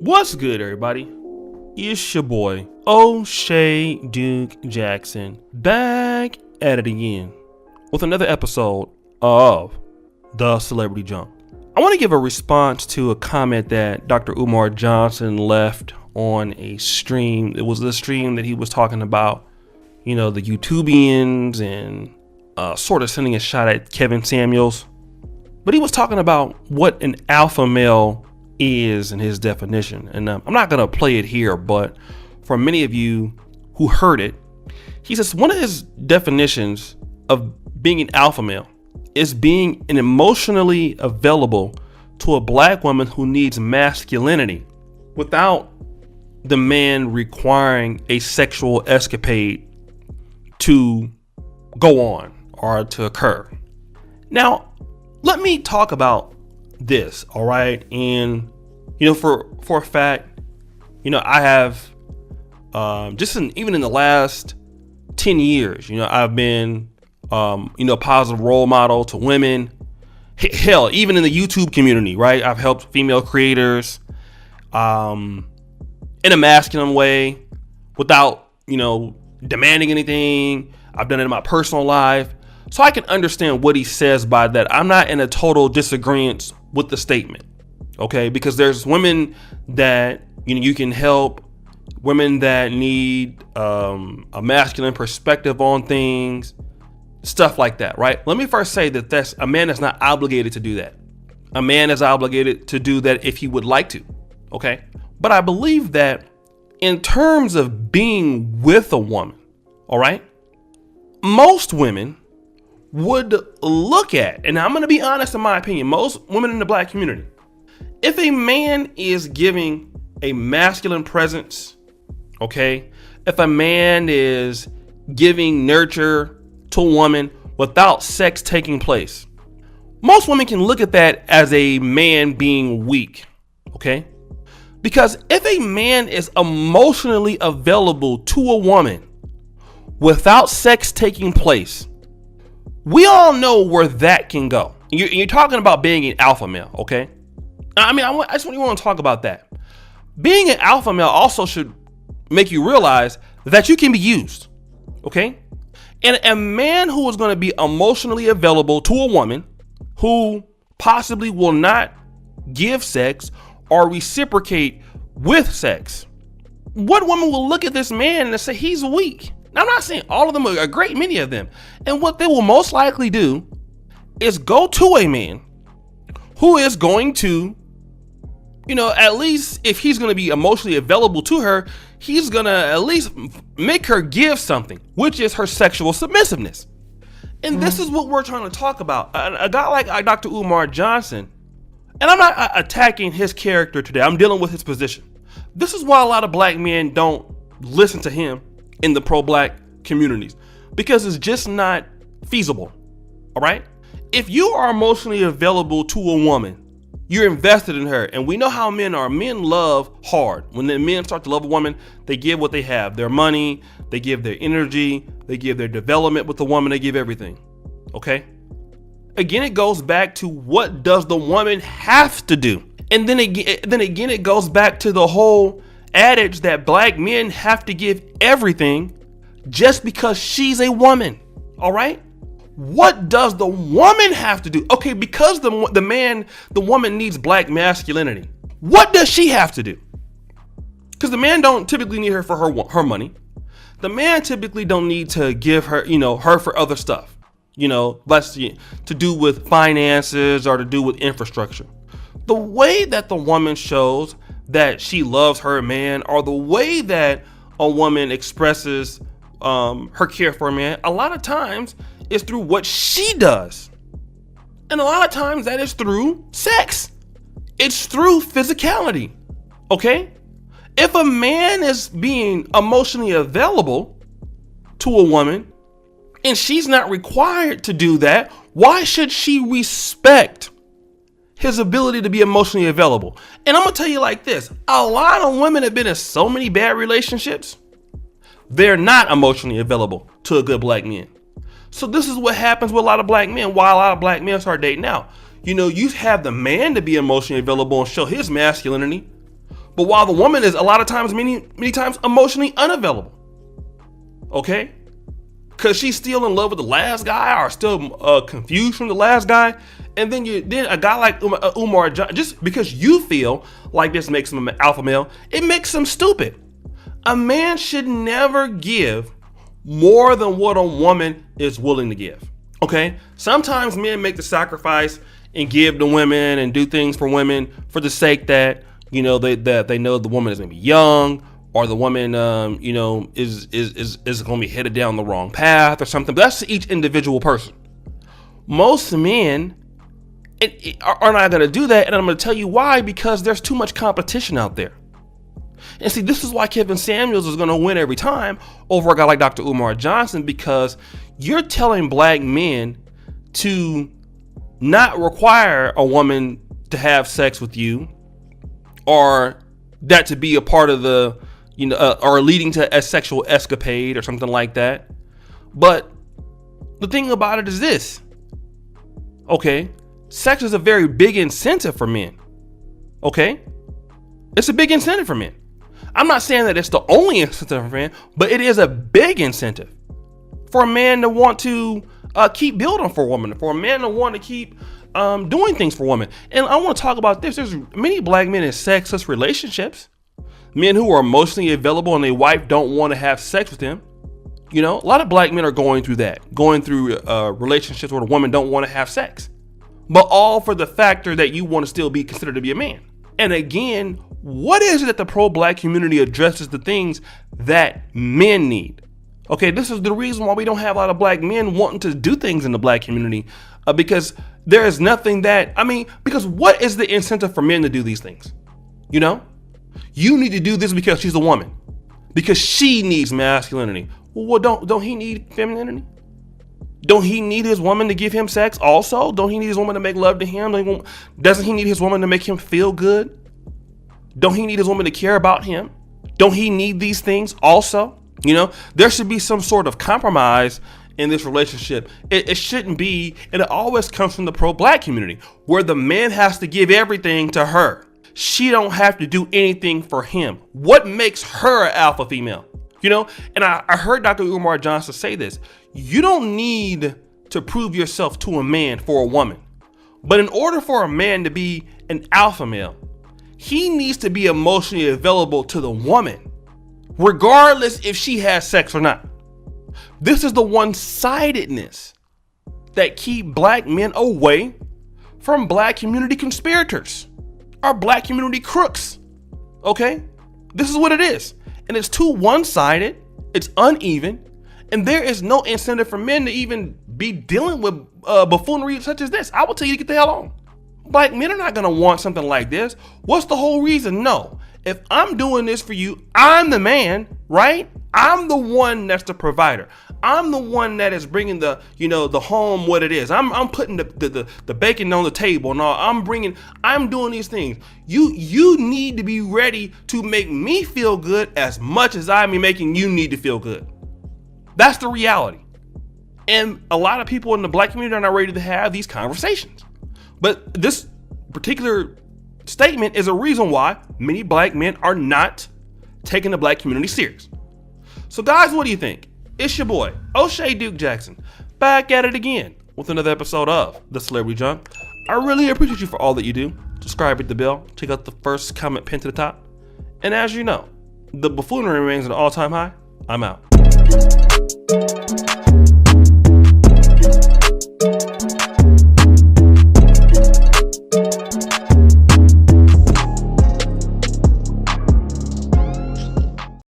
What's good, everybody? It's your boy, O'Shea Duke Jackson, back at it again with another episode of The Celebrity Jump. I want to give a response to a comment that Dr. Umar Johnson left on a stream. It was the stream that he was talking about, the YouTubians and sort of sending a shot at Kevin Samuels. But he was talking about what an alpha male is in his definition. And I'm not going to play it here, but for many of you who heard it, he says one of his definitions of being an alpha male is being an emotionally available to a black woman who needs masculinity without the man requiring a sexual escapade to go on or to occur. Now, let me talk about this, all right? And for a fact, I have even in the last 10 years, I've been a positive role model to women. Hell, even in the YouTube community, right? I've helped female creators in a masculine way without demanding anything. I've done it in my personal life, so I can understand what he says by that. I'm not in a total disagreement with the statement, okay? Because there's women that you can help, women that need a masculine perspective on things, stuff like that, right? Let me first say that a man is not obligated to do that. A man is obligated to do that if he would like to, okay? But I believe that in terms of being with a woman, all right, most women would look at, and I'm going to be honest in my opinion, most women in the black community, if a man is giving a masculine presence, okay, if a man is giving nurture to a woman without sex taking place, most women can look at that as a man being weak, okay? Because if a man is emotionally available to a woman without sex taking place, we all know where that can go. You're talking about being an alpha male, okay? I just want to talk about that. Being an alpha male also should make you realize that you can be used, okay? And a man who is going to be emotionally available to a woman who possibly will not give sex or reciprocate with sex, what woman will look at this man and say he's weak? Now, I'm not saying all of them, a great many of them. And what they will most likely do is go to a man who is going to, at least if he's going to be emotionally available to her, he's going to at least make her give something, which is her sexual submissiveness. And this is what we're trying to talk about. A guy like Dr. Umar Johnson, and I'm not attacking his character today. I'm dealing with his position. This is why a lot of black men don't listen to him in the pro-black communities, because it's just not feasible. All right. If you are emotionally available to a woman, you're invested in her. And we know how men are. Men love hard. When the men start to love a woman, they give what they have, their money, they give their energy, they give their development with the woman, they give everything. Okay. Again, it goes back to what does the woman have to do? And then again, it goes back to the whole adage that black men have to give everything just because she's a woman. All right. What does the woman have to do? Okay, because the woman needs black masculinity. What does she have to do? Because the man don't typically need her for her money. The man typically don't need to give her, her for other stuff. Less to do with finances or to do with infrastructure. The way that the woman shows that she loves her man, or the way that a woman expresses her care for a man, a lot of times is through what she does. And a lot of times that is through sex. It's through physicality. Okay? If a man is being emotionally available to a woman and she's not required to do that, why should she respect his ability to be emotionally available? And I'm gonna tell you like this, a lot of women have been in so many bad relationships, they're not emotionally available to a good black man. So this is what happens with a lot of black men, why a lot of black men start dating out. You have the man to be emotionally available and show his masculinity, But while the woman is a lot of times, many times emotionally unavailable. Okay? Because she's still in love with the last guy or still confused from the last guy. And then a guy like Umar, just because you feel like this makes him an alpha male, it makes him stupid. A man should never give more than what a woman is willing to give. Okay? Sometimes men make the sacrifice and give to women and do things for women for the sake that, they know the woman is going to be young, or the woman, is going to be headed down the wrong path or something. But that's each individual person. Most men are not going to do that, and I'm going to tell you why. Because there's too much competition out there. And see, this is why Kevin Samuels is going to win every time over a guy like Dr. Umar Johnson, because you're telling black men to not require a woman to have sex with you, or that to be a part of the, or leading to a sexual escapade or something like that. But the thing about it is this, okay? Sex is a very big incentive for men, okay? It's a big incentive for men. I'm not saying that it's the only incentive for men, but it is a big incentive for a man to want to keep building for a woman, for a man to want to keep doing things for women. And I want to talk about this. There's many black men in sexless relationships, men who are emotionally available and their wife don't want to have sex with them. A lot of black men are going through relationships where the women don't want to have sex, but all for the factor that you want to still be considered to be a man. And again, what is it that the pro-black community addresses the things that men need? Okay, this is the reason why we don't have a lot of black men wanting to do things in the black community, because there is nothing because what is the incentive for men to do these things? You need to do this because she's a woman, because she needs masculinity. Well, don't he need femininity? Don't he need his woman to give him sex also? Don't he need his woman to make love to him? Doesn't he need his woman to make him feel good? Don't he need his woman to care about him? Don't he need these things also? There should be some sort of compromise in this relationship. It shouldn't be, and it always comes from the pro-black community, where the man has to give everything to her. She don't have to do anything for him. What makes her an alpha female? And I heard Dr. Umar Johnson say this. You don't need to prove yourself to a man for a woman. But in order for a man to be an alpha male, he needs to be emotionally available to the woman, regardless if she has sex or not. This is the one-sidedness that keep black men away from black community conspirators or black community crooks. Okay? This is what it is. And it's too one-sided, it's uneven, and there is no incentive for men to even be dealing with buffoonery such as this. I will tell you to get the hell on. Black men are not going to want something like this. What's the whole reason? No. If I'm doing this for you, I'm the man, right? I'm the one that's the provider. I'm the one that is bringing the home what it is. I'm putting the bacon on the table and all. I'm doing these things. You need to be ready to make me feel good as much as I'm making you need to feel good. That's the reality. And a lot of people in the black community are not ready to have these conversations. But this particular statement is a reason why many black men are not taking the black community serious. So guys, what do you think? It's your boy, O'Shea Duke Jackson, back at it again with another episode of The Celebrity Junk. I really appreciate you for all that you do. Subscribe, hit the bell, check out the first comment pinned to the top. And as you know, the buffoonery remains an all-time high. I'm out.